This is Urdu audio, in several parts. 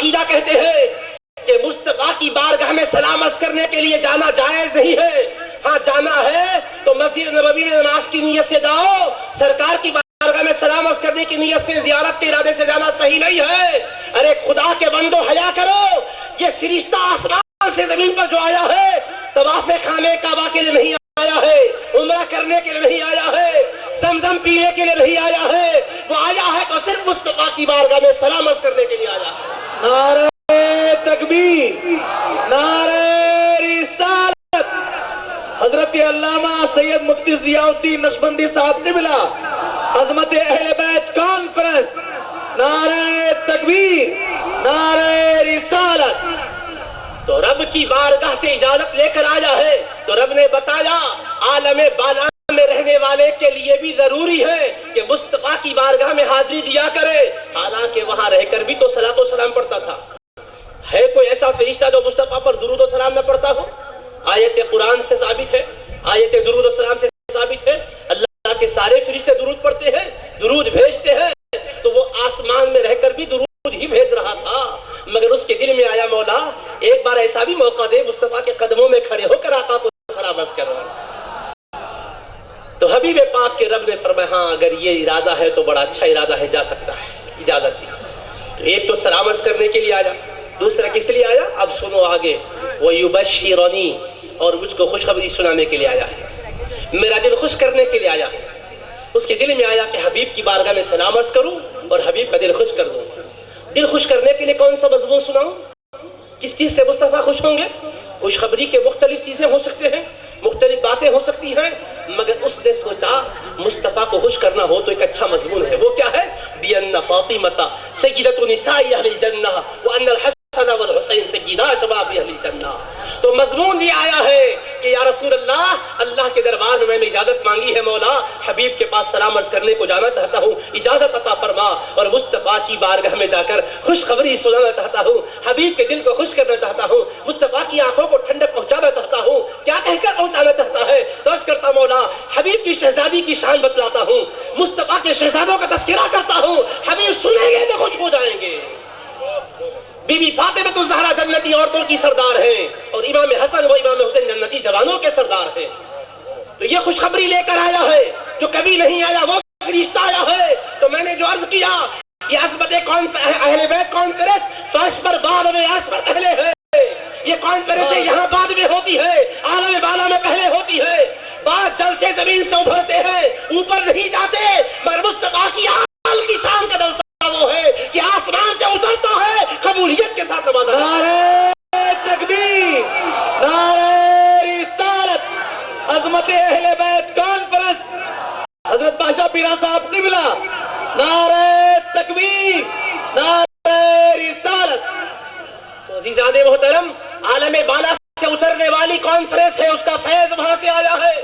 عقیدہ کہتے ہیں کہ مصطفیٰ کی بارگاہ میں سلام عرض کرنے کے لیے جانا جائز نہیں ہے. ہاں جانا ہے تو مسجد نبوی میں نماز کی نیت سے جاؤ. سرکار کی بارگاہ میں سلام عرض کرنے کی نیت سے زیارت کے ارادے سے جانا صحیح نہیں ہے. ارے خدا کے بندو حیا کرو. یہ فرشتہ آسمان سے زمین پر جو آیا ہے طواف خانہ کعبہ کے لیے نہیں آیا ہے, عمرہ کرنے کے لیے نہیں آیا ہے, زمزم پینے کے لیے نہیں آیا ہے. وہ آیا ہے تو صرف مصطفیٰ کی بارگاہ میں سلام عرض کرنے کے لیے آیا ہے. نعرہ تکبیر, نعرہ رسالت. حضرت علامہ سید مفتی ضیاء الدین نقشبندی صاحب قبلہ عظمت اہل بیت کانفرنس. نعرہ تکبیر, نعرہ رسالت. تو رب کی بارگاہ سے اجازت لے کر آیا ہے تو رب نے بتایا عالم بالا میں رہنے والے کے لیے بھی ضروری ہے کہ مصطفیٰ کی بارگاہ میں حاضری دیا کرے. حالانکہ وہاں رہ کر بھی تو صلاۃ و سلام پڑھتا تھا. ہے کوئی ایسا فرشتہ جو مصطفیٰ پر درود و سلام نہ پڑھتا ہو؟ آیت قرآن سے ثابت ہے, آیت درود و سلام سے ثابت ہے. اللہ کے سارے فرشتے درود پڑھتے ہیں, درود بھیجتے ہیں. تو وہ آسمان میں رہ کر بھی درود ہی بھیج رہا تھا, مگر اس کے دل میں آیا مولا ایک بار ایسا بھی موقع دے مصطفیٰ کے قدموں میں کھڑے ہو کر آقا کو سلام عرض کر رہا. تو حبیب پاک کے رب نے فرمایا ہاں اگر یہ ارادہ ہے تو بڑا اچھا ارادہ ہے, جا سکتا ہے, اجازت دی. تو ایک تو سلام عرض کرنے کے لیے آیا, دوسرا کس لیے آیا اب سنو آگے. وَيُبَشِّرَنِي, اور مجھ کو خوشخبری سنانے کے لیے آیا ہے, میرا دل خوش کرنے کے لیے آیا ہے. اس کے دل میں آیا کہ حبیب کی بارگاہ میں سلام عرض کروں اور حبیب کا دل خوش کر دوں. دل خوش کرنے کے لیے کون سا مضمون سناؤں؟ کس چیز سے مصطفیٰ خوش ہوں گے؟ خوشخبری کے مختلف چیزیں ہو سکتے ہیں, مختلف باتیں ہو سکتی ہیں, مگر اس نے سوچا مصطفیٰ کو خوش کرنا ہو تو ایک اچھا مضمون ہے. وہ کیا ہے؟ بِأَنَّ فَاطِمَةَ سَيِّدَةُ نِسَاءِ أَهْلِ الْجَنَّةِ وَأَنَّ الْحَسَنَ والحسین سیدہ شباب اہل الجنہ. تو مضمون یہ آیا ہے کہ یا رسول اللہ, اللہ کے دربار میں نے اجازت مانگی ہے مولا, حبیب کے پاس سلام عرض کرنے کو جانا چاہتا ہوں, اجازت عطا فرما. اور مصطفیٰ کی بارگاہ میں جا کر خوشخبری سنانا چاہتا ہوں, حبیب کے دل کو خوش کرنا چاہتا ہوں, مصطفیٰ کی آنکھوں کو ٹھنڈک پہنچانا چاہتا ہوں. کیا کہہ کر پہنچانا چاہتا ہے؟ تو عرض کرتا مولا حبیب کی شہزادی کی شان بتلاتا ہوں, مصطفیٰ کے شہزادوں کا تذکرہ کرتا ہوں. حبیب سنیں گے تو خوش ہو جائیں گے. بی بی فاطمہ الزہرا جنتی عورتوں کی سردار ہیں اور امام حسن و امام حسین جنتی جوانوں کے سردار ہیں. تو یہ خوشخبری لے کر آیا ہے جو کبھی نہیں آیا, وہ فرشتہ آیا ہے. تو میں نے جو عرض کیا یہ عظمت اہل بیت کانفرنس فرش پر بعد میں عرش پر پہلے ہے. یہ کانفرنس یہاں بعد میں ہوتی ہے, عالم بالا میں پہلے ہوتی ہے. بعد جلسے زمین سے ابھرتے ہیں, اوپر نہیں جاتے, مگر مصطفیٰ کی آل کی شان کا جلسہ وہ ہے کہ آسمان سے اترتا ہے قبولیت کے ساتھ نوازا. نعرہ تکبیر, نعرہ رسالت. عظمت اہل بیت کانفرنس حضرت بادشاہ پیرا صاحب قبلہ. نعرہ تکبیر, نعرہ رسالت. تو عزیزان محترم, عالم بالا سے اترنے والی کانفرنس ہے, اس کا فیض وہاں سے آیا ہے.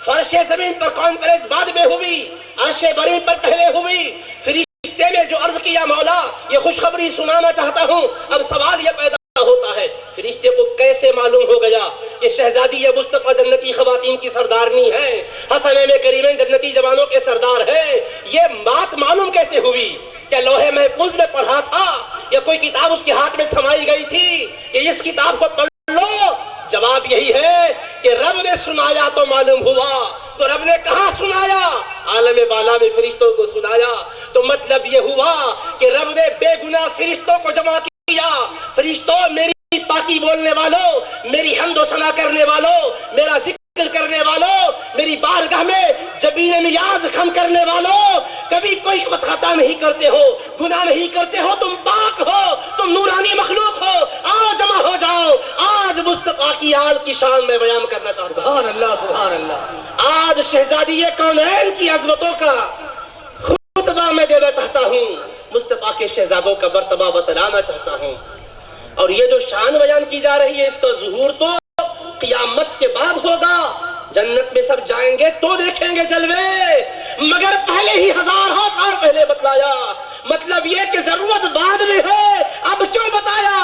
فرش زمین پر کانفرنس بعد میں ہوئی, عرش بری پر پہلے ہوئی. فرشتے میں جو عرض کیا مولا یہ خوشخبری سنانا چاہتا ہوں. اب سوال یہ پیدا ہوتا ہے فرشتے کو کیسے معلوم ہو گیا کہ شہزادی یہ مصطفیٰ جنتی خواتین کی سردارنی ہے, حسنین کریمین جنتی جوانوں کے سردار ہیں؟ یہ بات معلوم کیسے ہوئی؟ کیا لوہے محفوظ میں پڑھا تھا یا کوئی کتاب اس کے ہاتھ میں تھمائی گئی تھی کہ اس کتاب کو پڑھ لو؟ جواب یہی ہے کہ رب نے سنایا تو معلوم ہوا. تو رب نے کہاں سنایا؟ عالم بالا میں فرشتوں کو سنایا. تو مطلب یہ ہوا کہ رب نے بے گناہ فرشتوں کو جمع کیا. فرشتوں میری پاکی بولنے والوں, میری حمد و ثنا کرنے والوں, میرا ذکر کرنے والوں, میری بارگاہ میں جبین نیاز خم کرنے والوں, کبھی کوئی خطا نہیں کرتے ہو, گناہ نہیں کرتے ہو, تم پاک ہو, تم نورانی مخلوق ہو, آؤ جمع ہو جاؤ. آج مصطفیٰ کی آل کی شان میں بیان کرنا چاہتا ہوں. سبحان اللہ, سبحان اللہ. آج شہزادی کونین کی عظمتوں کا خطبہ میں دینا چاہتا ہوں, مصطفیٰ کے شہزادوں کا مرتبہ بتلانا چاہتا ہوں. اور یہ جو شان بیان کی جا رہی ہے اس کا ظہور تو قیامت کے بعد ہوگا. جنت میں سب جائیں گے تو دیکھیں گے جلوے, مگر پہلے ہی ہزاروں سال پہلے بتلایا. مطلب یہ کہ ضرورت بعد میں ہے, اب کیوں بتایا؟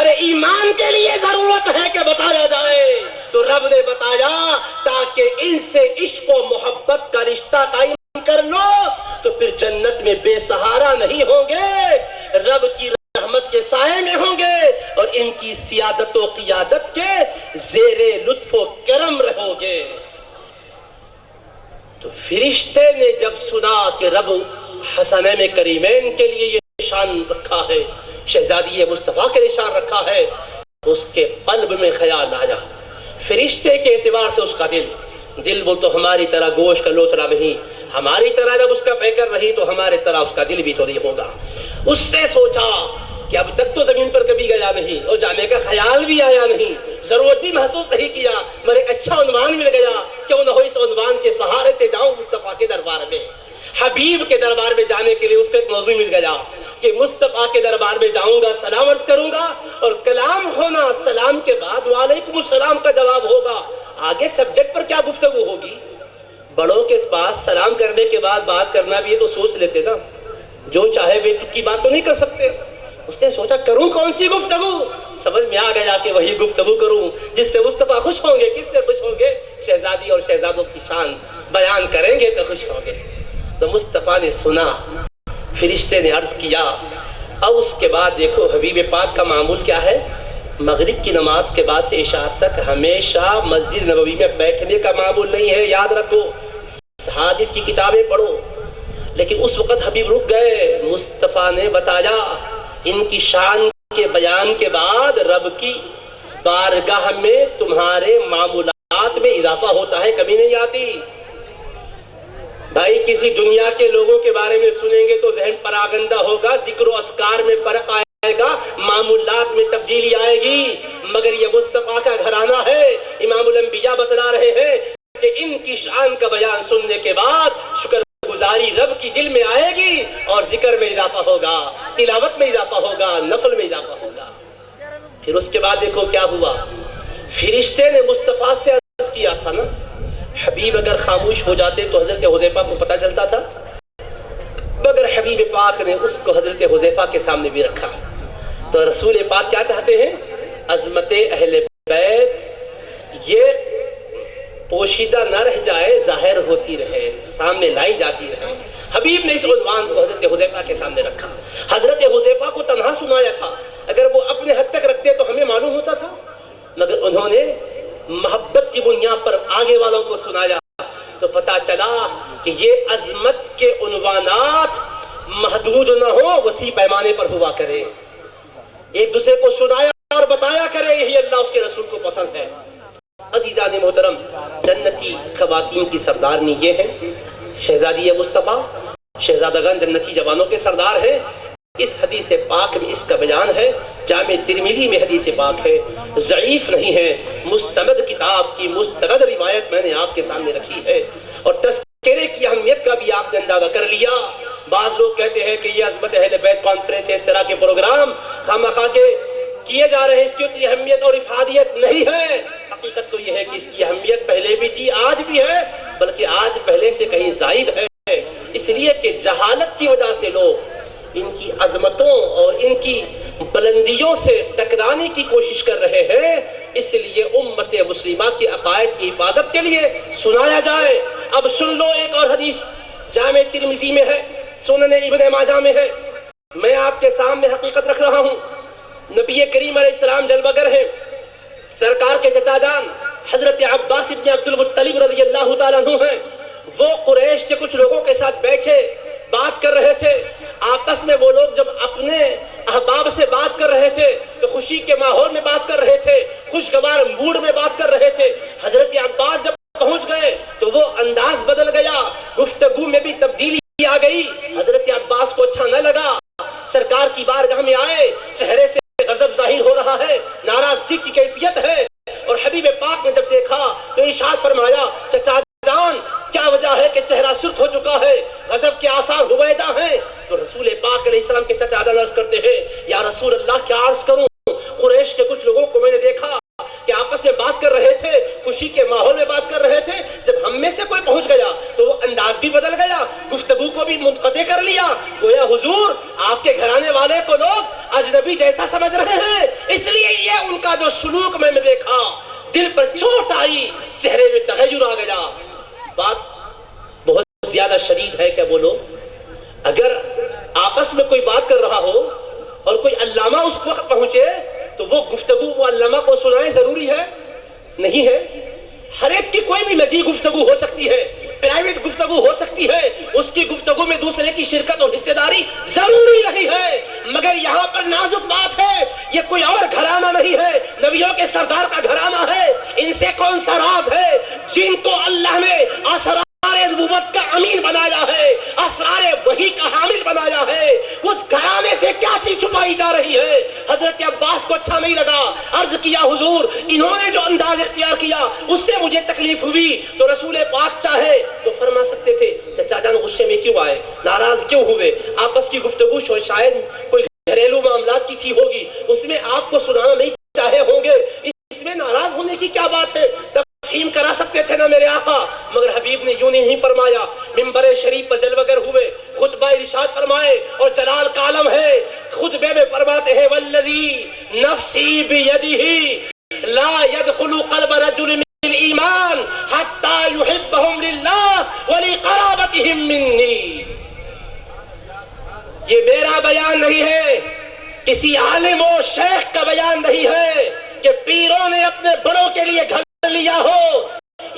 ارے ایمان کے لیے ضرورت ہے کہ بتایا جائے. تو رب نے بتایا تاکہ ان سے عشق و محبت کا رشتہ قائم کر لو, تو پھر جنت میں بے سہارا نہیں ہوں گے. رب کی رحمت کے ساتھ سائے میں ہوں گے اور ان کی سیادت و قیادت کے زیر لطف و کرم رہو گے۔ تو فرشتے نے جب سنا کہ رب حسنین کریمین کے لیے یہ شان رکھا ہے، شہزادی مصطفیٰ کے لیے شان رکھا ہے، اس کے قلب میں خیال آیا، فرشتے کے اعتبار سے اس کا دل بول تو ہماری طرح گوشت کا لوتڑا نہیں، ہماری طرح جب اس کا پیکر رہی تو ہمارے طرح اس کا دل بھی تو نہیں ہوگا۔ اس نے سوچا کہ اب تک تو زمین پر کبھی گیا نہیں اور جانے کا خیال بھی آیا نہیں، ضرورت بھی محسوس نہیں کیا، مگر ایک اچھا عنوان مل گیا، کیوں نہ ہو اس عنوان کے سہارے سے جاؤں مصطفیٰ کے دربار میں، حبیب کے دربار میں جانے کے لیے اس کو ایک موضوع مل گیا کہ مصطفیٰ کے دربار میں جاؤں گا، سلام عرض کروں گا، اور کلام ہونا، سلام کے بعد وعلیکم السلام کا جواب ہوگا، آگے سبجیکٹ پر کیا گفتگو ہوگی؟ بڑوں کے پاس سلام کرنے کے بعد بات کرنا بھی ہے تو سوچ لیتے نا، جو چاہے بے تک کی بات تو نہیں کر سکتے۔ اس نے سوچا کروں کون سی گفتگو؟ سمجھ میں آ گیا کہ وہی گفتگو کروں جس سے مصطفیٰ خوش ہوں گے۔ کس سے خوش ہوں گے؟ شہزادی اور شہزادوں کی شان بیان کریں گے تو خوش ہوں گے۔ تو مصطفیٰ نے سنا، فرشتے نے عرض کیا۔ اب اس کے بعد دیکھو حبیب پاک کا معمول کیا ہے، مغرب کی نماز کے بعد سے عشاء تک ہمیشہ مسجد نبوی میں بیٹھنے کا معمول نہیں ہے، یاد رکھو، حدیث کی کتابیں پڑھو۔ لیکن اس وقت حبیب رک گئے، مصطفیٰ نے بتایا ان کی شان کے بیان کے بعد رب کی بارگاہ میں تمہارے معمولات میں اضافہ ہوتا ہے، کمی نہیں آتی۔ بھائی کسی دنیا کے لوگوں کے بارے میں سنیں گے تو ذہن پراگندہ ہوگا، ذکر و اذکار میں فرق آئے گا، معمولات میں تبدیلی آئے گی، مگر یہ مصطفیٰ کا گھرانہ ہے۔ امام الانبیاء بتلا رہے ہیں کہ ان کی شان کا بیان سننے کے بعد شکر گزاری رب کی دل میں آئے گی اور ذکر میں اضافہ ہوگا، تلاوت میں اضافہ ہوگا، نفل میں اضافہ ہوگا۔ پھر اس کے بعد دیکھو کیا ہوا، فرشتے نے مصطفیٰ سے عرض کیا تھا نا، حبیب اگر خاموش ہو جاتے تو حضرت حذیفہ کو پتہ چلتا تھا، مگر حبیب پاک نے اس کو حضرت حذیفہ کے سامنے بھی رکھا۔ تو رسول پاک کیا چاہتے ہیں، عظمت اہل بیت یہ پوشیدہ نہ رہ جائے، ظاہر ہوتی رہے، سامنے لائی جاتی رہے۔ حبیب نے اس عنوان کو حضرت حذیفہ کے سامنے رکھا، حضرت حذیفہ کو تنہا سنایا تھا، اگر وہ اپنے حد تک رکھتے تو ہمیں معلوم ہوتا تھا، مگر انہوں نے محبت کی بنیاد پر آگے والوں کو سنایا تو پتا چلا کہ یہ عظمت کے عنوانات محدود نہ ہو، وسیع پیمانے پر ہوا کرے، ایک دوسرے کو سنایا اور بتایا کرے، یہی اللہ اس کے رسول کو پسند ہے۔ عزیزان محترم، جنتی خواتین کی سردارنی یہ ہے، شہزادی مصطفیٰ، شہزادگان جنتی جوانوں کے سردار ہیں۔ اس حدیث پاک میں اس کا بیان ہے، جامع ترمذی میں حدیث پاک ہے، ضعیف نہیں ہے، مستند کتاب کی مستند روایت میں نے آپ کے سامنے رکھی ہے، اور تذکرے کی اہمیت کا بھی آپ نے اندازہ کر لیا۔ بعض لوگ کہتے ہیں کہ یہ عظمت اہل بیت کانفرنس، اس طرح کے پروگرام خواہ کے کیے جا رہے ہیں، اس کی اتنی اہمیت اور افادیت نہیں ہے۔ حقیقت تو یہ ہے کہ اس کی اہمیت پہلے بھی تھی، آج بھی ہے، بلکہ آج پہلے سے کہیں زائد ہے، اس لیے کہ جہالت کی وجہ سے لوگ ان کی عظمتوں اور ان کی بلندیوں سے ٹکرانے کی کوشش کر رہے ہیں۔ اس لیے امت مسلمہ کی عقائد کی حفاظت کے لیے سنایا جائے۔ اب سن لو، ایک اور حدیث جامع ترمذی میں ہے، سنن ابن ماجہ میں ہے، میں آپ کے سامنے حقیقت رکھ رہا ہوں۔ نبی کریم علیہ السلام جلوہ گر ہیں، سرکار کے چچا جان حضرت عباس ابن عبد المطلب رضی اللہ تعالیٰ عنہ ہیں، وہ قریش کے کچھ لوگوں کے ساتھ بیٹھے بات کر رہے تھے۔ آپس میں وہ لوگ جب اپنے احباب سے بات کر رہے تھے تو خوشی کے ماحول میں بات کر رہے تھے، خوشگوار موڈ میں بات کر رہے تھے۔ حضرت عباس جب پہنچ گئے تو وہ انداز بدل گیا، گفتگو میں بھی تبدیلی آ گئی۔ حضرت عباس کو اچھا نہ لگا، سرکار کی بارگاہ میں آئے، چہرے سے غضب ظاہر ہو رہا ہے، ناراضگی کی کیفیت ہے، اور حبیب پاک نے جب دیکھا تو ارشاد فرمایا، چچا جان کیا وجہ ہے کہ چہرہ سرخ ہو چکا ہے، غضب کے آثار ہویدہ ہیں؟ تو رسول پاک علیہ السلام کے چچا جان عرض کرتے ہیں، یا رسول اللہ کیا عرض کروں، قریش کے کچھ لوگوں کو میں نے دیکھا کہ آپس میں بات کر رہے تھے، خوشی کے ماحول میں بات کر رہے تھے، جب ہم میں سے کوئی پہنچ گیا تو وہ انداز بھی بدل گیا، گفتگو کو بھی منقطع کر لیا، گویا حضور آپ کے گھرانے والے کو لوگ اجنبی جیسا سمجھ رہے ہیں، اس لیے یہ ان کا جو سلوک میں نے دیکھا، دل پر چوٹ آئی، چہرے میں تغیر آ گیا۔ بات بہت زیادہ شدید ہے کہ وہ لوگ اگر آپس میں کوئی بات کر رہا ہو اور کوئی علامہ اس وقت پہنچے تو وہ گفتگو وہ علامہ کو سنائے ضروری ہے؟ نہیں ہے۔ ہر ایک کی کوئی بھی نجی گفتگو ہو سکتی ہے، پرائیویٹ گفتگو ہو سکتی ہے، اس کی گفتگو میں دوسرے کی شرکت اور حصہ داری ضروری نہیں ہے، مگر یہاں پر نازک بات ہے، یہ کوئی اور گھرانہ نہیں ہے، نبیوں کے سردار کا گھرانہ ہے۔ ان سے کون سا راز ہے جن کو اللہ نے اسرار نبوت کا امین بنایا ہے، اسرار وحی کا حامل بنایا ہے؟ اس گھرانے سے کیا چیز چھپائی جا رہی ہے؟ حضرت عباس کو اچھا نہیں لگا، عرض کیا حضور انہوں نے جو انداز اختیار کیا اس سے مجھے تکلیف ہوئی، تو رسول پاک چاہے تو فرما سکتے تھے چچا جان غصے میں کیوں آئے، ناراض کیوں ہوئے؟ آپس کی گفتگو شاید کوئی گھریلو معاملات کی تھی ہوگی، اس میں آپ کو سنانا نہیں چاہے ہوں گے، اس میں ناراض ہونے کی کیا بات ہے؟ تفہیم کرا سکتے تھے نا میرے آقا، مگر حبیب نے یوں نہیں فرمایا۔ منبر شریف پر جلوہ گر ہوئے، خطبہ ارشاد فرمائے، اور جلال کا عالم ہے، خطبے میں فرماتے ہیں والذی نفسی بیدہ لا يدخل قلب رجل من الایمان حتی یحبہم للہ ولقرابتہم منی۔ یہ میرا بیان نہیں ہے، کسی عالم و شیخ کا بیان نہیں ہے کہ پیروں نے اپنے بڑوں کے لیے گھر لیا ہو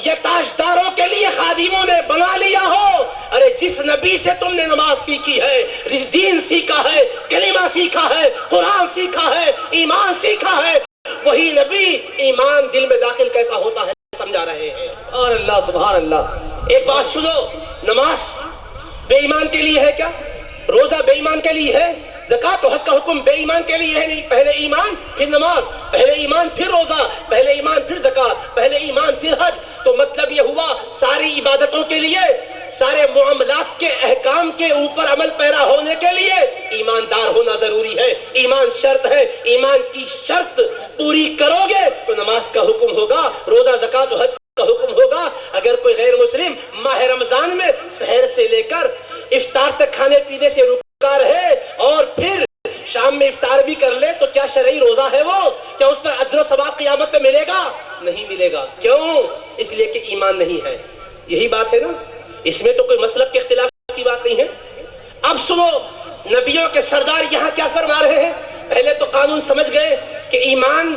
یا تاجداروں کے لیے خادموں نے بنا لیا ہو۔ ارے جس نبی سے تم نے نماز سیکھی ہے، دین سیکھا ہے، کلمہ سیکھا ہے، قرآن سیکھا ہے، ایمان سیکھا ہے، وہی نبی ایمان دل میں داخل کیسا ہوتا ہے سمجھا رہے ہیں۔ سبحان اللہ سبحان اللہ۔ ایک بات سنو، نماز بے ایمان کے لیے ہے کیا؟ روزہ بے ایمان کے لیے ہے؟ زکوٰۃ و حج کا حکم بے ایمان کے لیے ہے نہیں؟ پہلے ایمان پھر نماز، پہلے ایمان پھر روزہ، پہلے ایمان پھر زکوٰۃ، پہلے ایمان پھر حج۔ تو مطلب یہ ہوا ساری عبادتوں کے لیے، سارے معاملات کے احکام کے اوپر عمل پیرا ہونے کے لیے ایماندار ہونا ضروری ہے، ایمان شرط ہے۔ ایمان کی شرط پوری کرو گے تو نماز کا حکم ہوگا، روزہ زکوٰۃ و حج کا حکم ہوگا۔ اگر کوئی غیر مسلم ماہ رمضان میں سحر سے لے کر افطار تک کھانے پینے سے رکا رہے اور پھر شام میں افطار بھی کر لے تو کیا شرعی روزہ ہے وہ؟ کیا اس پر اجر و ثواب قیامت میں ملے گا؟ نہیں ملے گا۔ کیوں؟ اس لیے کہ ایمان نہیں ہے۔ یہی بات ہے نا، اس میں تو کوئی مسلک کے اختلاف کی بات نہیں ہے۔ اب سنو، نبیوں کے سردار یہاں کیا فرما رہے ہیں؟ پہلے تو قانون سمجھ گئے کہ ایمان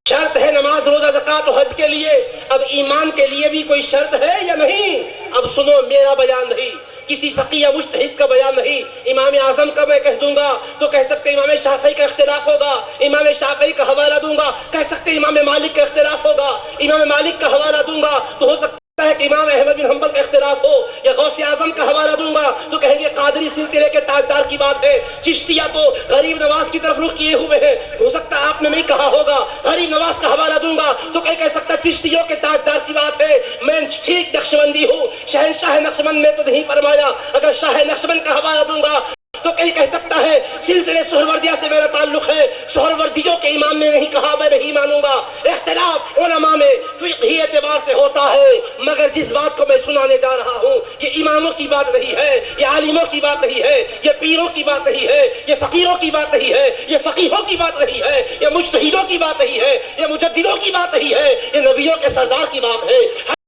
شرط ہے نماز روزہ زکوٰۃ و حج کے لیے، اب ایمان کے لیے بھی کوئی شرط ہے یا نہیں؟ اب سنو، میرا بیان نہیں، کسی فقیہ مجتہد کا بیان نہیں، امام اعظم کا میں کہہ دوں گا تو کہہ سکتے امام شافعی کا اختلاف ہوگا، امام شافعی کا حوالہ دوں گا کہہ سکتے امام مالک کا اختلاف ہوگا، امام مالک کا حوالہ دوں گا تو ہو سکتا ہے کہ امام احمد بن حنبل کا اختلاف ہو، یا غوث اعظم کا حوالہ دوں گا تو کہیں گے قادری سلسلے کے تاجدار کی بات ہے، چشتیہ تو غریب نواز کی طرف رخ کیے ہوئے ہیں، ہو سکتا ہے آپ نے نہیں کہا ہوگا، غریب نواز کا حوالہ دوں گا تو کہہ سکتا چشتیوں کے تاجدار کی بات ہے، میں ٹھیک نقشبندی ہوں، شہنشاہ نقشبند میں تو نہیں فرمایا، اگر شاہ نقشبند کا حوالہ دوں گا تو کہہ سکتا ہے سلسلے سہروردیہ سے میرا تعلق ہے، سہروردیوں کے امام نے نہیں کہا، میں نہیں مانوں گا۔ اختلاف علماء میں فقہی اعتبار سے ہوتا ہے، مگر جس بات کو میں سنانے جا رہا ہوں یہ اماموں کی بات نہیں ہے، یہ عالموں کی بات نہیں ہے، یہ پیروں کی بات نہیں ہے، یہ فقیروں کی بات نہیں ہے، یہ فقیہوں کی بات نہیں ہے، یہ مجتہدوں کی بات نہیں ہے، یہ مجددوں کی بات نہیں ہے، یہ نبیوں کے سردار کی بات ہے،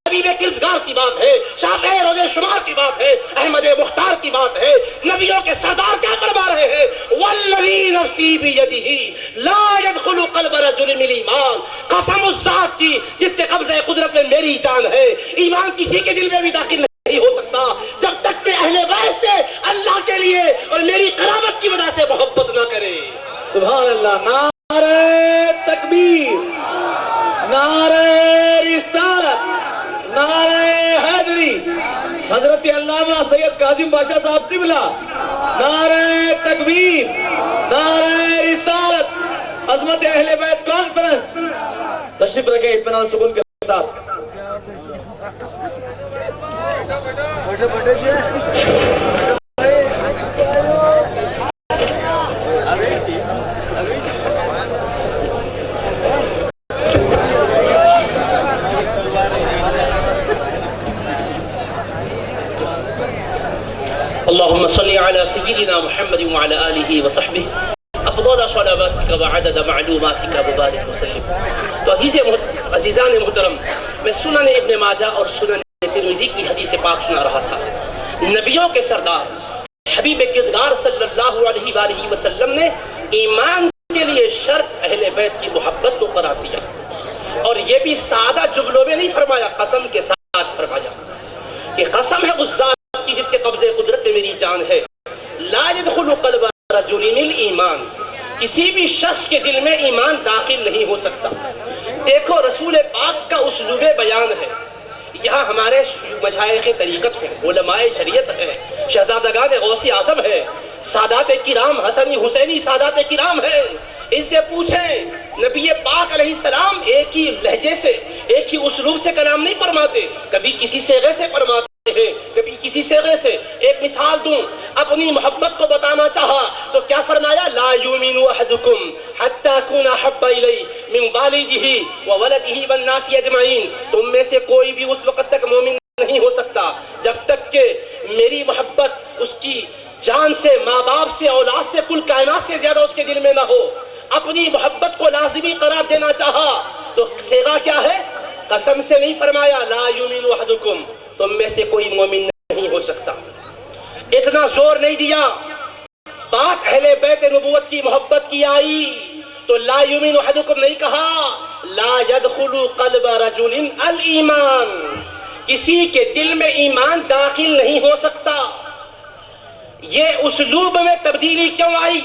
حبیب کردگار کی بات ہے، شافعی روز شمار کی بات ہے، احمد مختار کی بات ہے۔ نبیوں کے سردار کیا فرما رہے ہیں؟ والذی نفسی بیدہ لا يدخل قلب رجل من ایمان، قسم اس ذات کی جس کے قبضہ قدرت میں میری جان ہے، ایمان کسی کے دل میں بھی داخل نہیں ہو سکتا جب تک کہ اہل بیت سے اللہ کے لیے اور میری قرابت کی وجہ سے محبت نہ کرے۔ سبحان اللہ۔ نعرہ تکبیر، نعرہ رسالت، نعرہ حیدری، حضرت علامہ سید کاظم باشا صاحب قبلہ، نعرہ تکبیر، نعرہ رسالت، عظمت اہل بیت کانفرنس، تشریف رکھیں اطمینان سکون کے ساتھ۔ اللهم صل على سيدنا محمد وعلى آله وصحبه افضل صلواتك وعدد معلوماتك وبارك وسلم۔ تو عزیزان محترم، میں سنن ابن ماجہ اور سنن ترمذی کی حدیث پاک سنا رہا تھا۔ نبیوں کے سردار حبیب کردگار صلی اللہ علیہ وآلہ وسلم نے ایمان کے لیے شرط اہل بیت کی محبت کو قرار دیا، اور یہ بھی سادہ جملوں میں نہیں فرمایا، قسم کے ساتھ فرمایا کہ قسم ہے اس ذات کی جس کے قبضے قدرت میں میری جان ہے، لا يدخل قلب رجل الایمان، کسی بھی شخص کے دل میں ایمان داخل نہیں ہو سکتا۔ دیکھو رسول پاک کا اسلوب بیان ہے، یہاں ہمارے مشائخ طریقت ہیں، علماء شریعت ہیں، شہزادگان غوث اعظم ہیں، سادات کرام حسنی حسینی سادات کرام ہیں، ان سے پوچھیں نبی پاک علیہ السلام ایک ہی لہجے سے ایک ہی اسلوب سے کلام نہیں فرماتے، کبھی کسی صیغے سے فرماتے ہیں، کبھی کسی صیغے سے۔ ایک مثال دوں، اپنی محبت کو بتانا چاہا تو کیا فرمایا؟ لا یؤمن احدکم حتی اکون احب الیہ من والدہ وولدہ والناس اجمعین، تم میں سے کوئی بھی اس وقت تک مومن نہیں ہو سکتا جب تک کہ میری محبت اس کی جان سے، ماں باپ سے، اولاد سے، کل کائنات سے زیادہ اس کے دل میں نہ ہو۔ اپنی محبت کو لازمی قرار دینا چاہا تو صیغہ کیا ہے؟ قسم سے نہیں فرمایا لا یؤمن احدکم، تم میں سے کوئی مومن نہیں ہو سکتا، اتنا زور نہیں دیا۔ بات اہل بیت نبوت کی محبت کی آئی تو لا یؤمن احدکم نہیں کہا، لا يدخل قلب رجل الایمان، کسی کے دل میں ایمان داخل نہیں ہو سکتا۔ یہ اسلوب میں تبدیلی کیوں آئی؟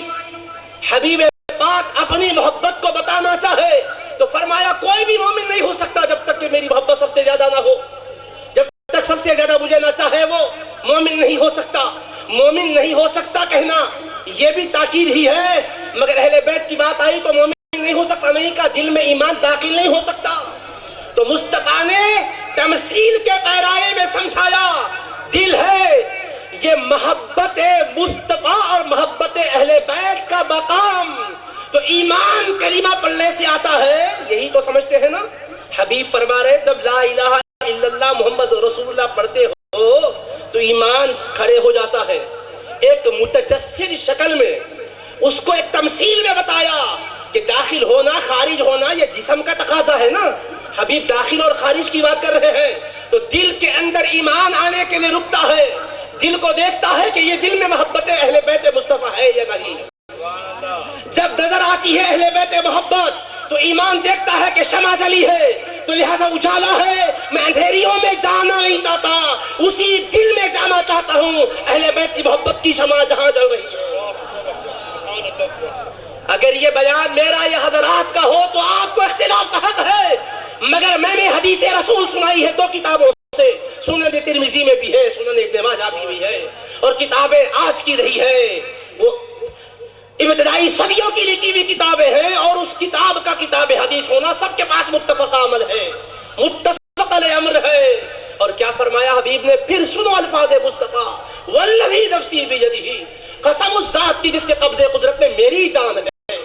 حبیب پاک اپنی محبت کو بتانا چاہے تو فرمایا کوئی بھی مومن نہیں ہو سکتا جب تک کہ میری محبت سب سے زیادہ نہ ہو، جب تک سب سے زیادہ مجھے نہ چاہے وہ مومن نہیں ہو سکتا۔ مومن نہیں ہو سکتا کہنا یہ بھی تاکید ہی ہے، مگر اہل بیت کی بات آئی تو مومن نہیں ہو سکتا نہیں کا، دل میں ایمان داخل نہیں ہو سکتا۔ تو مصطفیٰ نے تمثیل کے پیرائے میں سمجھایا دل ہے یہ محبت مصطفیٰ اور محبت اہل بیت کا مقام، تو ایمان کلمہ پڑھنے سے آتا ہے، یہی تو سمجھتے ہیں نا۔ حبیب فرما رہے جب لا الہ الا اللہ محمد رسول اللہ پڑھتے ہو تو ایمان کھڑے ہو جاتا ہے، ایک متجسد شکل میں، اس کو ایک تمثیل میں بتایا کہ داخل ہونا خارج ہونا یہ جسم کا تقاضا ہے نا، حبیب داخل اور خارج کی بات کر رہے ہیں، تو دل کے اندر ایمان آنے کے لیے رکتا ہے، دل کو دیکھتا ہے کہ یہ دل میں محبت اہل بیت مصطفیٰ ہے یا نہیں۔ جب نظر آتی ہے اہل بیت محبت تو ایمان دیکھتا ہے کہ شمع جلی ہے تو لہذا اجالا ہے، میں اندھیریوں میں جانا نہیں چاہتا، اسی دل میں جانا چاہتا ہوں اہل بیت کی محبت کی شمع جہاں جل رہی ہے۔ اگر یہ بیان میرا یا حضرات کا ہو تو آپ کو اختلاف کا حق ہے، مگر میں نے حدیث رسول سنائی ہے دو کتابوں سے، سنن ترمذی میں بھی ہے، سنن ابن ماجہ میں بھی ہے، اور کتابیں آج کی رہی ہے وہ ابتدائی صدیوں کی لکھی ہوئی کتابیں ہیں، اور اس کتاب کا کتاب حدیث ہونا سب کے پاس متفق عمل ہے، متفق علیہ امر ہے۔ اور کیا فرمایا حبیب نے؟ پھر سنو الفاظ مصطفیٰ، والذی نفسی بیدہ، قسم اس ذات کی جس کے قبضے قدرت میں میری جان ہے۔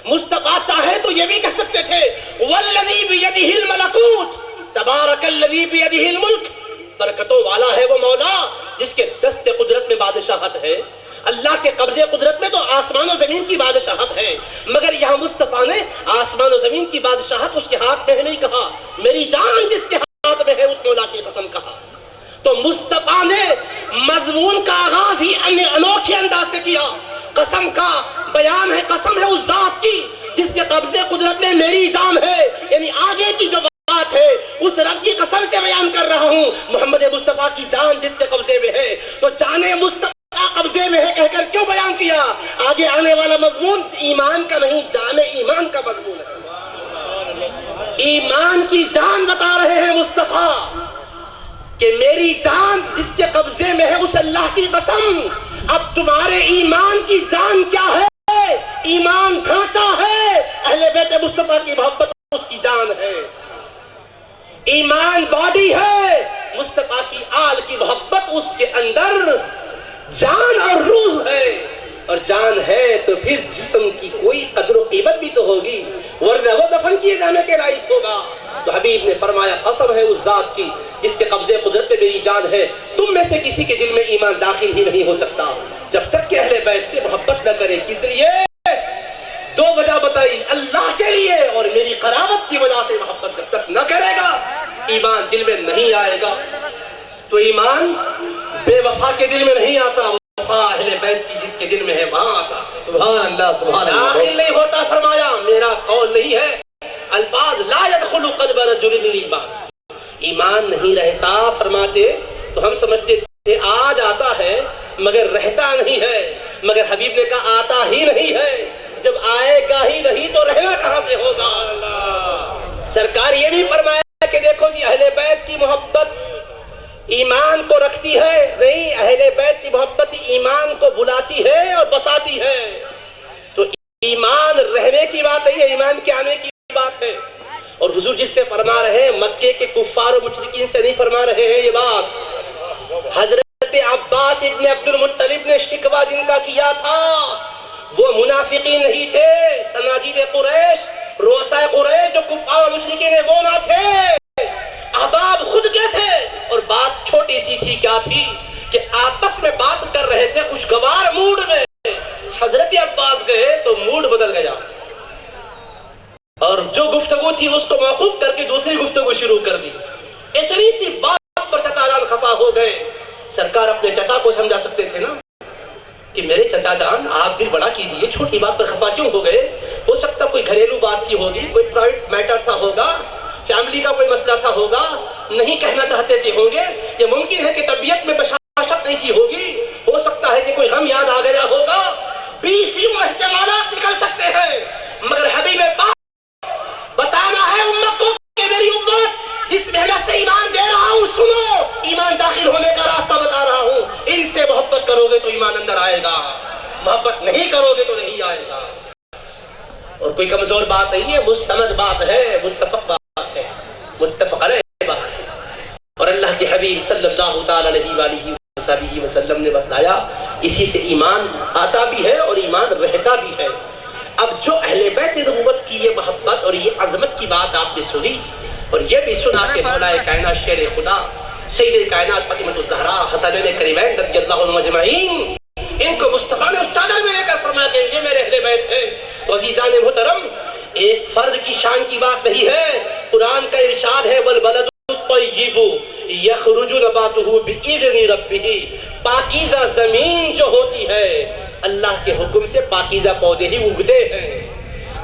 مصطفیٰ چاہے تو یہ بھی کہہ سکتے تھے والذی بیدہ الملکوت تبارک الذی بیدہ الملک، برکتوں والا ہے وہ مولا جس کے دست قدرت میں بادشاہت ہے۔ اللہ کے قبضے قدرت میں تو آسمان و زمین کی بادشاہت ہے، مگر یہاں مصطفیٰ نے آسمان و زمین کی بادشاہت اس کے ہاتھ میں ہے نہیں کہا، میری جان جس کے ہاتھ میں ہے اس مولا کی قسم کہا۔ تو مصطفیٰ نے مضمون کا آغاز ہی انوکھے انداز سے کیا، قسم کا بیان ہے، قسم ہے اس ذات کی جس کے قبضے قدرت میں میری جان ہے، یعنی آگے کی جو بات ہے اس رب کی قسم سے بیان کر رہا ہوں، محمد مصطفیٰ کی جان جس کے قبضے میں ہے۔ تو جانے مصطفیٰ قبضے میں ہے کہہ کر کیوں بیان کیا؟ آگے آنے والا مضمون ایمان کا نہیں، جان ایمان کا مضمون ہے۔ ایمان کی جان بتا رہے ہیں مصطفیٰ کہ میری جان جس کے قبضے میں ہے اس اللہ کی قسم۔ اب تمہارے ایمان کی جان کیا ہے؟ ایمان ڈھانچہ ہے، اہل بیت مصطفیٰ کی محبت اس کی جان ہے۔ ایمان باڈی ہے، مصطفیٰ کی آل کی محبت اس کے اندر جان اور روح ہے، اور جان ہے تو پھر جسم کی کوئی قدر و قیمت بھی تو ہوگی، ورنہ وہ دفن کیے جانے کے لائق ہوگا۔ تو حبیب نے فرمایا قسم ہے اس ذات کی جس کے قبضے قدرت پہ میری جان ہے، تم میں سے کسی کے دل میں ایمان داخل ہی نہیں ہو سکتا جب تک کہ اہل بیت سے محبت نہ کرے۔ کس لیے؟ دو وجہ بتائی، اللہ کے لیے اور میری قرابت کی وجہ سے محبت جب تک نہ کرے گا ایمان دل میں نہیں آئے گا۔ تو ایمان بے وفا کے دل میں نہیں آتا، اہل بیت کی جس کے دل میں ہے وہاں آتا ہے. سبحان اللہ سبحان اللہ. داخل نہیں ہوتا, فرمایا میرا قول نہیں ہے. الفاظ لا يدخل قلب رجل من ایمان, ایمان نہیں رہتا فرماتے تو ہم سمجھتے تھے آج آتا ہے مگر رہتا نہیں ہے, مگر حبیب نے کہا آتا ہی نہیں ہے. جب آئے گا ہی نہیں تو رہنا کہاں سے ہوگا. سرکار یہ بھی فرمایا کہ دیکھو جی اہل بیت کی محبت ایمان کو رکھتی ہے, نہیں, اہل بیت کی محبت ایمان کو بلاتی ہے اور بساتی ہے. تو ایمان رہنے کی بات نہیں ہے, ایمان کے آنے کی بات ہے. اور حضور جس سے فرما رہے ہیں مکے کے کفار و مشرکین سے نہیں فرما رہے ہیں یہ بات. حضرت عباس ابن عبد المطلب نے شکوہ جن کا کیا تھا وہ منافقین نہیں تھے, سنادید قریش, رؤساء قریش جو کفار و مشرکین ہیں وہ نہ تھے, احباب خود کے تھے. اور بات چھوٹی سی تھی, کیا تھی کہ آپس میں بات کر رہے تھے خوشگوار موڈ میں. حضرت عباس گئے تو موڈ بدل گیا اور جو گفتگو تھی اس کو موقوف کر کے دوسری گفتگو شروع کر دی. اتنی سی بات پر چچا جان خفا ہو گئے. سرکار اپنے چچا کو سمجھا سکتے تھے نا کہ میرے چچا جان آپ دل بڑا کیجئے, چھوٹی بات پر خفا کیوں ہو گئے؟ ہو سکتا کوئی گھریلو بات تھی ہوگی, کوئی پرائیویٹ میٹر تھا ہوگا, فیملی کا کوئی مسئلہ تھا ہوگا, نہیں کہنا چاہتے تھے ہوں گے. یہ ممکن ہے کہ طبیعت میں بشاشت نہیں تھی ہوگی, ہو سکتا ہے کہ کوئی غم یاد آ گیا ہوگا. 20 احتمالات نکل سکتے ہیں, مگر حبیب پاک بتانا ہے امت کو کہ میری امت جس محنت سے ایمان دے رہا ہوں سنو, ایمان داخل ہونے کا راستہ بتا رہا ہوں. ان سے محبت کرو گے تو ایمان اندر آئے گا, محبت نہیں کرو گے تو نہیں آئے گا. اور کوئی کمزور بات نہیں ہے, مستند بات ہے, متفق بات ہے, متفق علیہ بات ہے. اور اللہ کے حبیب صلی اللہ تعالی علیہ وآلہ وسلم نے بتایا اسی سے ایمان آتا بھی ہے اور ایمان رہتا بھی ہے. اب جو اہل بیت نبوت کی یہ محبت اور یہ عظمت کی بات آپ نے سنی اور یہ بھی سنا کہ مولا کائنات شیر خدا سید کائنات فاطمہ الزہرا حسنین کریمین رضی اللہ عنہم اجمعین, ان کو مصطفیٰ نے اس چادر میں لے کر فرمایا کہ یہ میرے اہل بیت ہیں. عزیزان محترم, ایک فرد کی شان کی بات نہیں ہے. قرآن کا ارشاد ہے والبلد الطیب یخرج نباتہ بإذن ربہ, پاکیزہ زمین جو ہوتی ہے اللہ کے حکم سے پاکیزہ پودے ہی اگتے ہیں.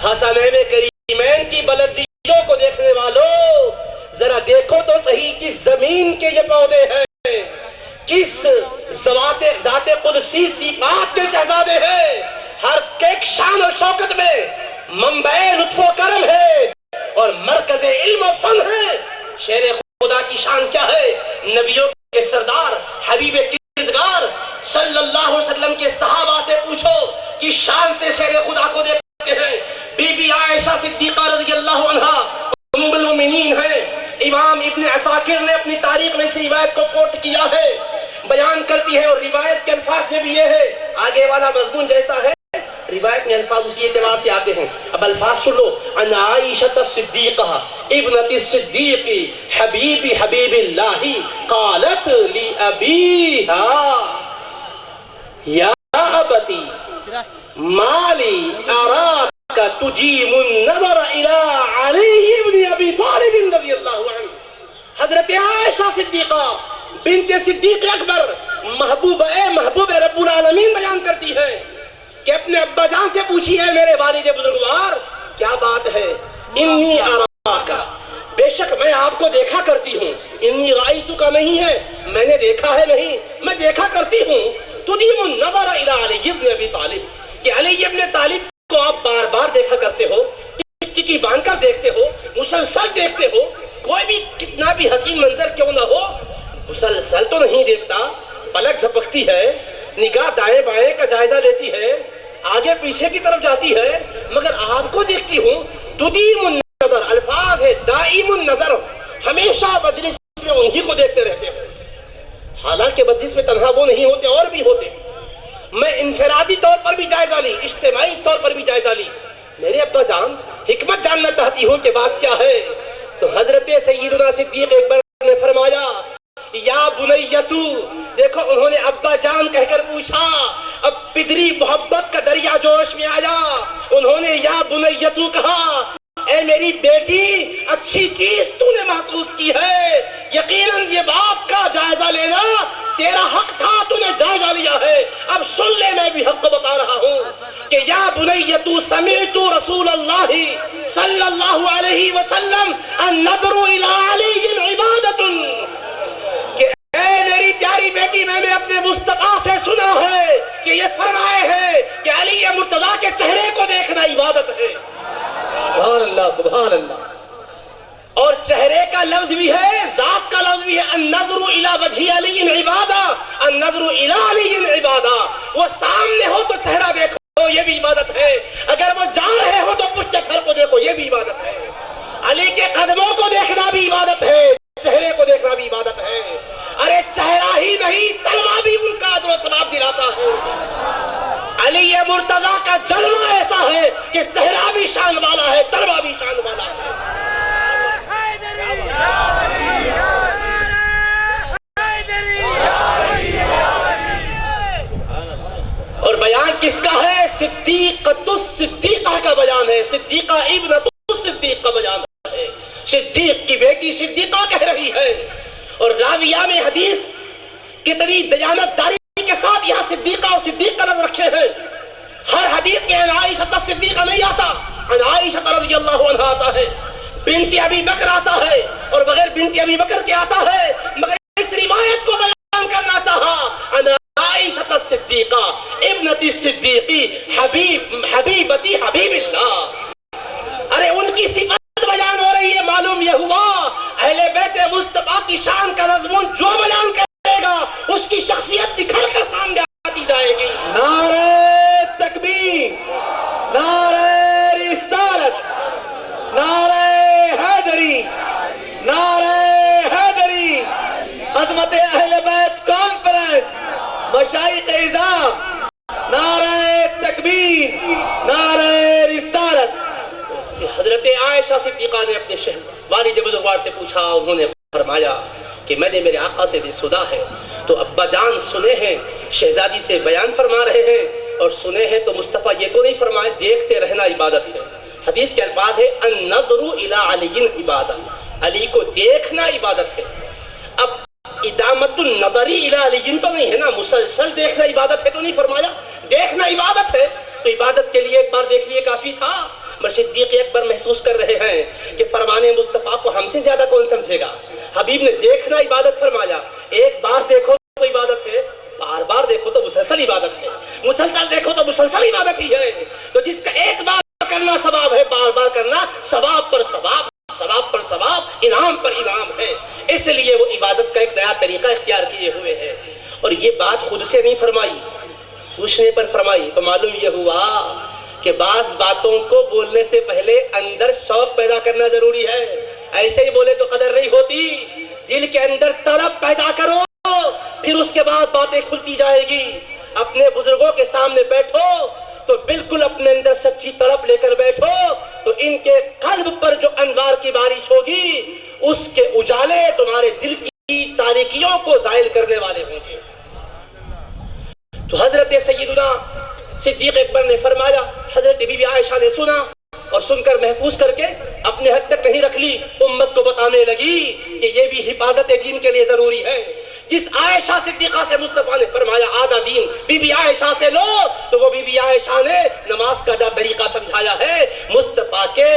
حسنین کریمین کی بلدیوں کو دیکھنے والوں ذرا دیکھو تو صحیح کس زمین کے یہ پودے ہیں, کس ذات قدسی صفات کے شہزادے ہیں. ہر ایک شان و شوکت میں منبع لطف و کرم ہے اور مرکز علم و فن ہے. شیر خدا کی شان کیا ہے؟ نبیوں کے سردار حبیب کردگار صلی اللہ علیہ وسلم کے صحابہ سے پوچھو کہ شان سے شیر خدا کو دیکھتے ہیں. بی بی عائشہ صدیقہ رضی اللہ عنہا ام المؤمنین ہیں. امام ابن عساکر نے اپنی تاریخ میں اس روایت کو کوٹ کیا ہے, بیان کرتی ہے, اور روایت کے الفاظ میں بھی یہ ہے, آگے والا مضمون جیسا ہے روایت میں الفاظ اسی اعتبار سے آتے ہیں. اب الفاظ سن لو. ان عائشہ الصدیقہ ابنت الصدیق حبیب حبیب اللہ قالت لأبیہا یا ابتی مالی اراک تجیم النظر الى علی ابن ابی طالب رضی اللہ عنہ. حضرت عائشہ صدیقہ بنت صدیق اکبر محبوب رب العالمین بیان کرتی ہے کہ اپنے ابا جان سے پوچھی ہے میرے والد بزرگوار کیا بات ہے. انی اراکا, بے شک میں آپ کو دیکھا کرتی ہوں. انی رائیتو کا نہیں ہے, میں نے دیکھا ہے نہیں, میں دیکھا کرتی ہوں. تدیم النظر الی علی ابن ابی طالب, کہ علی ابن طالب کو آپ بار بار دیکھا کرتے ہو, ٹکی باندھ کر دیکھتے ہو, مسلسل دیکھتے ہو. کوئی بھی کتنا بھی حسین منظر کیوں نہ ہو مسلسل تو نہیں دیکھتا, پلک جھپکتی ہے, نگاہ دائیں بائیں کا جائزہ لیتی ہے, آگے پیچھے کی طرف جاتی ہے, مگر آپ کو دیکھتی ہوں. تدیم النظر الفاظ ہے دائم النظر, ہمیشہ مجلس میں انہی کو دیکھتے رہتے ہو. حالانکہ مجلس میں تنہا وہ نہیں ہوتے اور بھی ہوتے. میں انفرادی طور پر بھی جائزہ لی, اجتماعی طور پر بھی جائزہ لی. میرے ابا جان حکمت جاننا چاہتی ہوں کہ بات کیا ہے. تو حضرت سیدنا صدیق اکبر نے فرمایا یا بنیتو, دیکھو انہوں نے ابا جان کہہ کر پوچھا, اب پدری محبت کا دریا جوش میں آیا. انہوں نے یا بنیتو کہا, اے میری بیٹی اچھی چیز تو نے محسوس کی ہے, یقیناً یہ بات کا جائزہ لینا تیرا حق تھا, تو نے جائزہ لیا ہے. سمیت سمعت رسول اللہ صلی اللہ علیہ وسلم النظر الی علی عبادت، کہ اے میری پیاری بیٹی میں نے اپنے مصطفیٰ سے سنا ہے کہ یہ فرمائے ہیں کہ علی مرتضیٰ کے چہرے کو دیکھنا عبادت ہے۔ سبحان اللہ سبحان اللہ۔ اور چہرے کا لفظ بھی ہے، ذات کا لفظ بھی ہے، النظر الی وجہ علی عبادہ، النظر الی علی عبادہ۔ وہ سامنے ہو تو چہرہ دیکھو، یہ بھی عبادت ہے، اگر وہ جا رہے ہو تو پشت پھر کو دیکھو، یہ بھی عبادت ہے۔ علی کے قدموں کو دیکھنا بھی عبادت ہے، چہرے کو دیکھنا بھی عبادت ہے۔ ارے چہرہ ہی نہیں، تلوہ بھی ان کا اجر و ثواب دلاتا ہے۔ علی مرتضیٰ کا جلوہ ایسا ہے کہ چہرہ بھی شان والا ہے، تلوہ بھی شان والا ہے۔ اور بیان کس کا ہے؟ صدیقۃ الصدیقہ کا بیان ہے، صدیقہ ابنۃ الصدیق کا بیان ہے۔ صدیق کی بیٹی صدیقہ کہہ رہی ہے، اور راویہ میں حدیث کتنی دیانت داری کے ساتھ یہاں صدیقہ اور صدیق کا لفظ رکھے ہیں۔ ہر حدیث میں عائشہ صدیقہ نہیں آتا، عائشہ رضی اللہ عنہا آتا ہے، بنت ابی بکر آتا ہے، اور بغیر بنت ابی بکر کے آتا ہے، مگر اس روایت کو بیان کرنا چاہا، عائشہ صدیقہ ابنت صدیقی حبیبتی حبیب اللہ۔ ارے ان کی صفات بیان ہو رہی ہے، معلوم یہ ہوا اہل بیت مصطفیٰ کی شان کا مضمون جو بیان کرے گا اس کی شخصیت نکھر کر سامنے آتی جائے گی۔ نعرہ تکبیر، نعرہ رسالت، نعرہ حیدری، نعرہ حیدری، عظمت اہل بیت کانفرنس، مشائخ اعظام، نعرہ تکبیر، نعرہ رسالت۔ حضرت عائشہ صدیقہ نے اپنے والد بزرگوار سے پوچھا، انہوں نے فرمایا کہ میں نے میرے آقا سے بھی سنا ہے، تو ابا جان سنے ہیں شہزادی سے بیان فرما رہے ہیں، اور سنے ہیں تو مصطفیٰ یہ تو نہیں فرمائے دیکھتے رہنا عبادت ہے۔ حدیث کے الفاظ ہے النظر الی علی عبادت، علی کو دیکھنا عبادت ہے۔ اب ادامت النظری الی علی تو نہیں ہے نا، مسلسل دیکھنا عبادت ہے تو نہیں فرمایا، دیکھنا عبادت ہے، تو عبادت کے لیے ایک بار دیکھ لیے کافی تھا۔ صدیق اکبر محسوس کر رہے ہیں کہ فرمان مصطفیٰ کو ہم سے زیادہ کون سمجھے گا، حبیب نے دیکھنا عبادت فرمایا، ایک بار دیکھو تو عبادت ہے، بار بار دیکھو تو مسلسل عبادت ہے، مسلسل دیکھو تو مسلسل عبادت ہی ہے۔ تو جس کا ایک بار کرنا ثواب ہے، بار بار کرنا ثواب پر ثواب، ثواب پر ثواب، انعام پر انعام ہے، اس لیے وہ عبادت کا ایک نیا طریقہ اختیار کیے ہوئے ہیں۔ اور یہ بات خود سے نہیں فرمائی، پوچھنے پر فرمائی، تو معلوم یہ ہوا کہ بعض باتوں کو بولنے سے پہلے اندر شوق پیدا کرنا ضروری ہے، ایسے ہی بولے تو قدر نہیں ہوتی، دل کے اندر طلب پیدا کرو، پھر اس کے بعد باتیں کھلتی جائے گی۔ اپنے بزرگوں کے سامنے بیٹھو تو بالکل اپنے اندر سچی طلب لے کر بیٹھو، تو ان کے قلب پر جو انوار کی بارش ہوگی اس کے اجالے تمہارے دل کی تاریکیوں کو زائل کرنے والے ہوں گے۔ تو حضرت سیدنا صدیق اکبر نے فرمایا، حضرت بی بی عائشہ نے سنا اور سن کر محفوظ کر کے اپنے حد تک نہیں رکھ لی، امت کو بتانے لگی کہ یہ بھی حفاظت دین کے لیے ضروری ہے۔ جس عائشہ صدیقہ سے مصطفیٰ نے فرمایا آدھا دین بی بی عائشہ سے لو، تو وہ بی بی عائشہ نے نماز کا طریقہ سمجھایا ہے۔ مصطفیٰ کے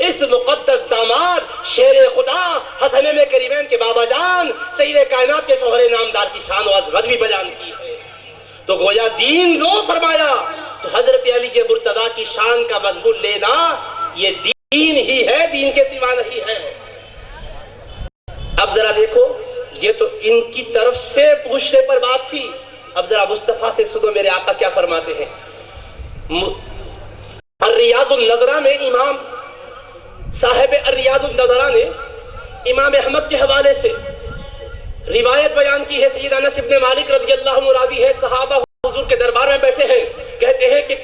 اس مقدس داماد شیر خدا حسن کریمین کے بابا جان سید کائنات کے شوہر نامدار کی شان و عظمت بھی بیان کی ہے، تو گویا دین لو فرمایا، تو حضرت علی کے مرتضیٰ کی شان کا مضمون لینا یہ دین ہی ہے، دین کے سوا نہیں ہے۔ اب ذرا دیکھو، یہ تو ان کی طرف سے پوچھنے پر بات تھی، اب ذرا مصطفیٰ سے سنو میرے آقا کیا فرماتے ہیں۔ الریاض النظرہ میں امام صاحب الریاض النظرہ نے امام احمد کے حوالے سے روایت بیان کی ہے، سید انس بن مالک رضی اللہ عنہ راوی ہے، صحابہ حضور کے دربار میں بیٹھے ہیں، کہتے ہیں کہ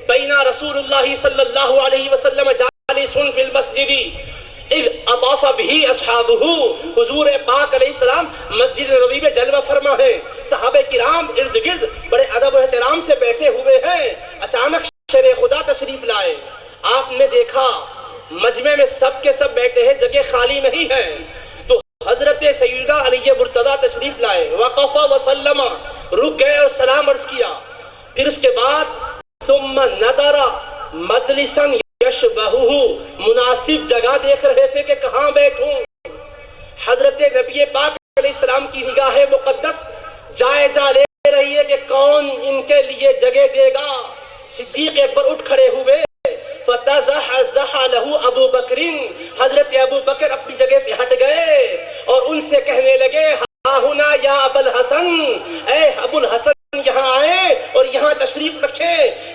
بینا رسول اللہ صلی اللہ علیہ وسلم جالس فی المسجد اذ اطاف به اصحابہ، حضور پاک علیہ السلام مسجد نبوی میں جلوہ فرما ہے، صحابہ کرام ارد گرد بڑے ادب و احترام سے بیٹھے ہوئے ہیں، اچانک شیر خدا تشریف لائے، آپ نے دیکھا مجمع میں سب کے سب بیٹھے ہیں، جگہ خالی نہیں ہے، تو حضرت سیدہ علی مرتضیٰ تشریف لائے، وقف وسلم، رک گئے اور سلام عرض کیا، پھر اس کے بعد ثم نظر مجلسن یشبہہ، مناسب جگہ دیکھ رہے تھے کہ کہاں بیٹھوں۔ حضرت نبی پاک علیہ السلام کی نگاہ مقدس جائزہ لے رہی ہے کہ کون ان کے لیے جگہ دے گا۔ صدیق اکبر اٹھ کھڑے ہوئے، فَتَزَحَزَحَ لَهُ ابو بکر، حضرت ابو بکر اپنی جگہ سے ہٹ گئے اور ان سے کہنے لگے ہا ہنا یا ابو الحسن، اے ابو الحسن یہاں آئے اور یہاں تشریف رکھے۔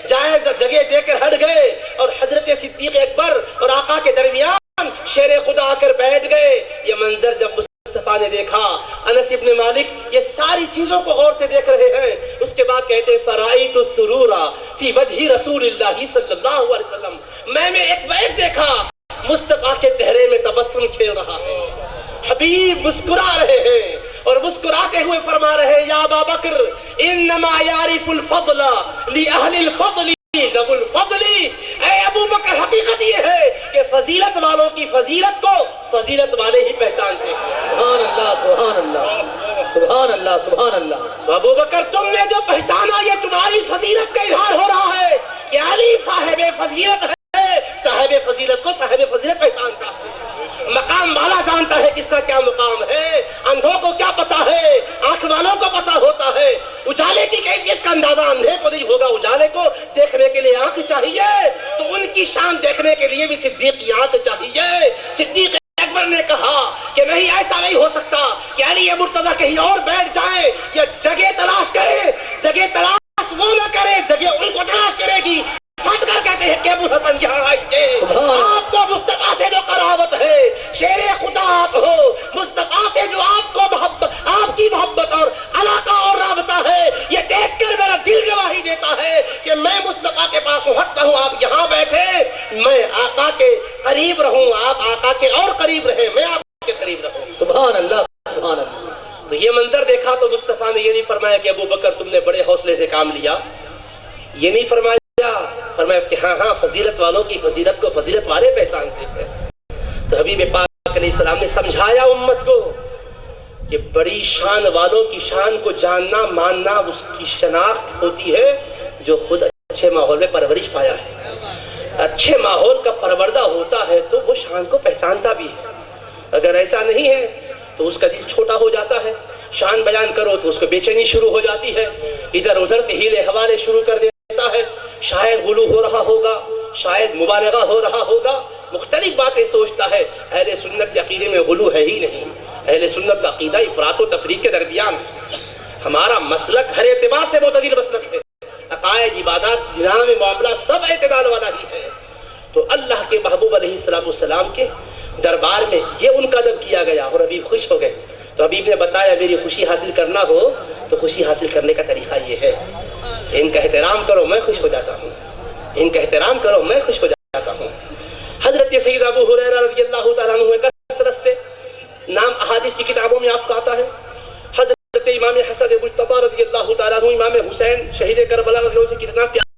جائز جگہ دے کر ہٹ گئے اور حضرت صدیق اکبر اور آقا کے درمیان شیر خدا آ کر بیٹھ گئے۔ یہ منظر جب مصطفیٰ نے دیکھا، انس ابن مالک یہ ساری چیزوں کو غور سے دیکھ رہے ہیں، اس کے بعد کہتے ہیں فرائیت السرور فی وجہ رسول اللہ صلی اللہ علیہ وسلم، میں نے ایک دیکھا مصطفیٰ کے چہرے میں تبسم کھیل رہا ہے، حبیب مسکرا رہے ہیں اور مسکراتے ہوئے فرما رہے ہیں یا ابا بکر انما یعرف الفضل لأہل الفضل ذو الفضل، اے ابو بکر حقیقت یہ ہے کہ فضیلت والوں کی فضیلت کو فضیلت والے ہی پہچانتے ہیں۔ سبحان اللہ سبحان اللہ سبحان اللہ سبحان اللہ۔ تو ابو بکر تم نے جو پہچانا یہ تمہاری فضیلت کا اظہار ہو رہا ہے کہ علی صاحب فضیلت ہے، صاحب فضیلت کو صاحب فضیلت پہچانتا ہے، مقام والا جانتا ہے کس کا کیا مقام ہے، اندھوں کو کیا پتا ہے، آنکھ والوں کو پتا ہوتا ہے۔ اجالے کی کیفیت کا اندازہ اندھے کو نہیں ہوگا، اجالے کو دیکھنے کے لیے آنکھ چاہیے، تو ان کی شان دیکھنے کے لیے بھی صدیقیات چاہیے۔ صدیق اکبر نے کہا کہ نہیں ایسا نہیں ہو سکتا کہ علی مرتضیٰ کہیں اور بیٹھ جائے، یا جگہ تلاش کرے، جگہ تلاش وہ نہ کرے، جگہ ان کو تلاش کرے گی۔ ہٹ کر کہتے ہیں کہ ابو حسن یہاں آئیے، آپ کو مصطفیٰ سے جو قرابت ہے، شیر خدا آپ ہو، مصطفیٰ سے جو آپ کو محبت، آپ کی محبت اور علاقہ اور رابطہ ہے، یہ دیکھ کر میرا دل گواہی دیتا ہے کہ میں مصطفیٰ کے پاس ہٹتا ہوں، آپ یہاں بیٹھے، میں آقا کے قریب رہوں، آپ آقا کے اور قریب رہیں، میں آپ کے قریب رہوں۔ سبحان اللہ سبحان اللہ۔ تو یہ منظر دیکھا تو مصطفیٰ نے یہ نہیں فرمایا کہ ابو بکر تم نے بڑے حوصلے سے کام لیا، یہ نہیں فرمایا کہ ہاں فضیلت والوں کی فضیلت کو فضیلت والے پہچانتے ہیں۔ تو حبیب پاک علیہ السلام نے سمجھایا امت کو کہ بڑی شان والوں کی شان کو جاننا ماننا اس کی شناخت ہوتی ہے جو خود اچھے ماحول میں پرورش پایا ہے، اچھے ماحول کا پروردہ ہوتا ہے تو وہ شان کو پہچانتا بھی ہے۔ اگر ایسا نہیں ہے تو اس کا دل چھوٹا ہو جاتا ہے، شان بیان کرو تو اس کو بے چینی شروع ہو جاتی ہے، ادھر ادھر سے ہیلے حوالے شروع کر دیتا ہے، شاید غلو ہو رہا ہوگا، شاید مبالغہ ہو رہا ہوگا، مختلف باتیں سوچتا ہے۔ اہل سنت کے عقیدے میں غلو ہے ہی نہیں، اہل سنت کا عقیدہ افراط و تفریق کے درمیان ہے۔ ہمارا مسلک ہر اعتبار سے معتدل مسلک ہے، عقائد عبادات نظام معاملہ سب اعتدال والا ہی ہے۔ تو اللہ کے محبوب علیہ السلام کے دربار میں یہ ان کا ادب کیا گیا اور حبیب خوش ہو گئے۔ تو حبیب نے بتایا میری خوشی حاصل کرنا ہو تو خوشی حاصل کرنے کا طریقہ یہ ہے کہ ان کا احترام کرو میں خوش ہو جاتا ہوں، ان کا احترام کرو میں خوش ہو جاتا ہوں۔ حضرت سید ابو ہریرہ رضی اللہ تعالیٰ عنہ کثرت سے نام احادیث کی کتابوں میں آپ کو آتا ہے۔ حضرت امام حسن مجتبی رضی اللہ تعالیٰ عنہ، امام حسین شہید کربلا رضی اللہ عنہ سے کتنا پیار